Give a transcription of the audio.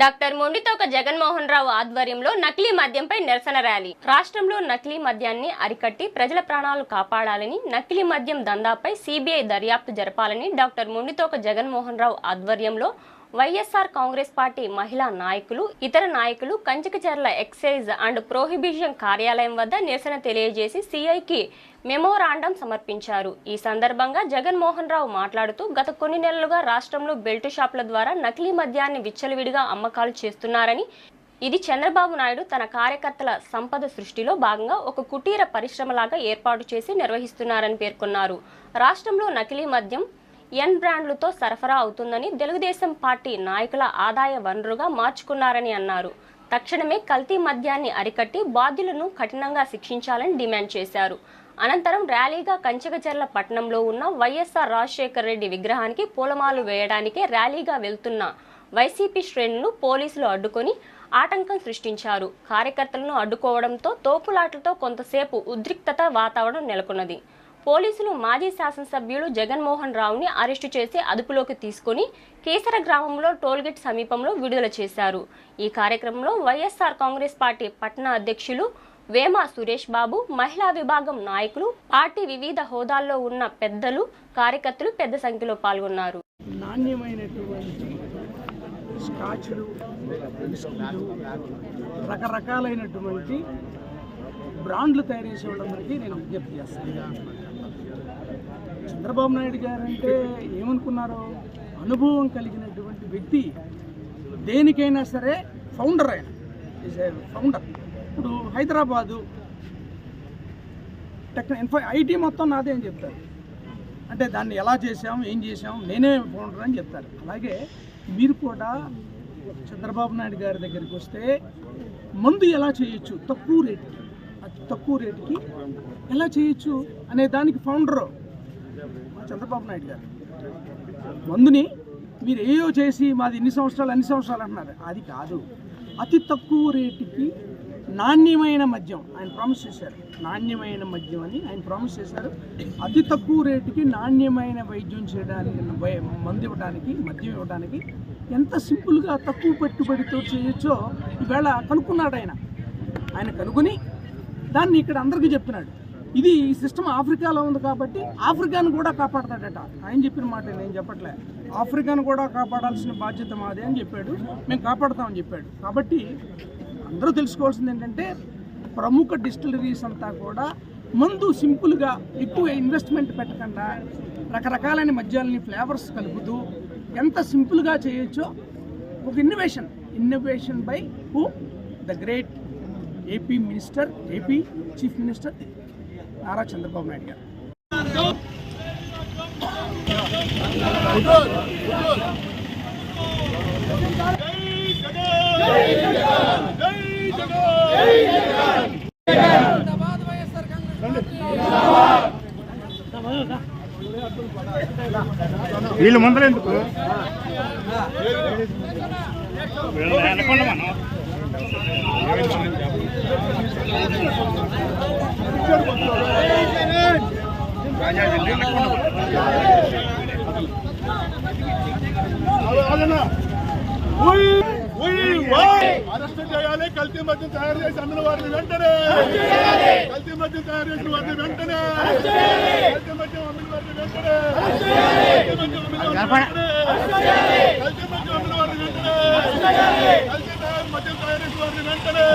Doctor Mondithoka Jaganmohan Rao ఆధ్వర్యంలో నకిలీ మద్యంపై నిరసన ర్యాలీ. రాష్ట్రంలో నకిలీ మద్యాన్ని అరికట్టి ప్రజల ప్రాణాలు కాపాడాలని, నకిలీ మద్యం దందాపై సిబిఐ దర్యాప్తు జరపాలని డాక్టర్ మొండితోక జగన్మోహన్ రావు ఆధ్వర్యంలో వైఎస్ఆర్ కాంగ్రెస్ పార్టీ మహిళా నాయకులు, ఇతర నాయకులు కంచికచర్ల ఎక్సైజ్ అండ్ ప్రొహిబిషన్ కార్యాలయం వద్ద నిరసన తెలియజేసి సిఐకి మెమోరాండం సమర్పించారు. ఈ సందర్భంగా జగన్మోహన్ రావు మాట్లాడుతూ, గత కొన్ని నెలలుగా రాష్ట్రంలో బెల్ట్ షాపుల ద్వారా నకిలీ మద్యాన్ని విచ్చలవిడిగా అమ్మకాలు చేస్తున్నారని, ఇది చంద్రబాబు నాయుడు తన కార్యకర్తల సంపద సృష్టిలో భాగంగా ఒక కుటీర పరిశ్రమలాగా ఏర్పాటు చేసి నిర్వహిస్తున్నారని పేర్కొన్నారు. రాష్ట్రంలో నకిలీ మద్యం ఎన్ బ్రాండ్లతో సరఫరా అవుతుందని, తెలుగుదేశం పార్టీ నాయకుల ఆదాయ వనరుగా మార్చుకున్నారని అన్నారు. తక్షణమే కల్తీ మద్యాన్ని అరికట్టి బాధ్యులను కఠినంగా శిక్షించాలని డిమాండ్ చేశారు. అనంతరం ర్యాలీగా కంచికచర్ల పట్టణంలో ఉన్న వైఎస్ఆర్ రాజశేఖర రెడ్డి విగ్రహానికి పూలమాలు వేయడానికే ర్యాలీగా వెళ్తున్న వైసీపీ శ్రేణులను పోలీసులు అడ్డుకొని ఆటంకం సృష్టించారు. కార్యకర్తలను అడ్డుకోవడంతో తోపులాటలతో కొంతసేపు ఉద్రిక్తత వాతావరణం నెలకొన్నది. పోలీసులు మాజీ శాసనసభ్యులు జగన్మోహన్ రావుని అరెస్టు చేసి అదుపులోకి తీసుకుని కేసర గ్రామంలో టోల్గేట్ సమీపంలో విడుదల చేశారు. ఈ కార్యక్రమంలో వైఎస్ఆర్ కాంగ్రెస్ పార్టీ పట్టణ అధ్యక్షులు వేమ సురేష్ బాబు, మహిళా విభాగం నాయకులు, పార్టీ వివిధ హోదాల్లో ఉన్న పెద్దలు, కార్యకర్తలు పెద్ద సంఖ్యలో పాల్గొన్నారు. నాణ్యమైనటువంటి స్కాచ్లు, బిస్కెట్లు, రకరకాలైనటువంటి బ్రాండ్లు తయారు చేసే వాళ్ళందరికీ నేను విజ్ఞప్తి చేస్తాను. చంద్రబాబు నాయుడు గారు అంటే ఏమనుకున్నారో, అనుభవం కలిగినటువంటి వ్యక్తి, దేనికైనా సరే ఫౌండర్. ఆయన ఈజ్ ఏ ఫౌండర్. ఇప్పుడు హైదరాబాదు ఐటీ మొత్తం నాదే అని చెప్తారు. అంటే దాన్ని ఎలా చేసాం, ఏం చేసాం, నేనే ఫౌండర్ అని చెప్తారు. అలాగే మీరు కూడా చంద్రబాబు నాయుడు గారి దగ్గరికి వస్తే మందు ఎలా చేయొచ్చు తక్కువ రేటుకి, తక్కువ రేటుకి ఎలా చేయొచ్చు అనే దానికి ఫౌండరు చంద్రబాబు నాయుడు గారు. మందుని మీరు ఏయో చేసి మాది అన్ని సంవత్సరాలు అంటున్నారు. అది కాదు, అతి తక్కువ రేటుకి నాణ్యమైన మద్యం ఆయన ప్రామిస్ చేశారు. నాణ్యమైన మద్యం అని ఆయన ప్రామిస్ చేశారు. అతి తక్కువ రేటుకి నాణ్యమైన వైద్యం చేయడానికి, మందు ఇవ్వడానికి, మద్యం ఇవ్వడానికి ఎంత సింపుల్గా తక్కువ పెట్టుబడితో చేయొచ్చో ఈవేళ కనుక్కున్నాడు ఆయన కనుగొని దాన్ని ఇక్కడ అందరికీ చెప్తున్నాడు. ఇది ఈ సిస్టమ్ ఆఫ్రికాలో ఉంది కాబట్టి ఆఫ్రికాను కూడా కాపాడతాడట. ఆయన చెప్పిన మాట నేను చెప్పట్లే. ఆఫ్రికాను కూడా కాపాడాల్సిన బాధ్యత మాదే అని చెప్పాడు. మేము కాపాడుతామని చెప్పాడు. కాబట్టి అందరూ తెలుసుకోవాల్సింది ఏంటంటే, ప్రముఖ డిస్టిలరీస్ అంతా కూడా మందు సింపుల్గా ఎక్కువ ఇన్వెస్ట్మెంట్ పెట్టకుండా రకరకాలైన మద్యాలని ఫ్లేవర్స్ కలుపుతూ ఎంత సింపుల్గా చేయొచ్చో ఒక innovation by who the great AP chief minister Nara Chandrababu Naidu గారు. వీళ్ళు ముందరెందుకు అరెస్ట్ చేయాలి. కల్తీ మద్యం తయారు చేసి అమ్మిన వారిని వెంటనే, కల్తీ మద్యం తయారు చేసిన వారిని వెంటనే, కల్తీ మద్యం అమ్మిన వారిని వెంటనే, కల్తీ మద్యం అమ్మిన వారిని వెంటనే, కల్తీ మద్యం తయారు చేసిన వారిని వెంటనే,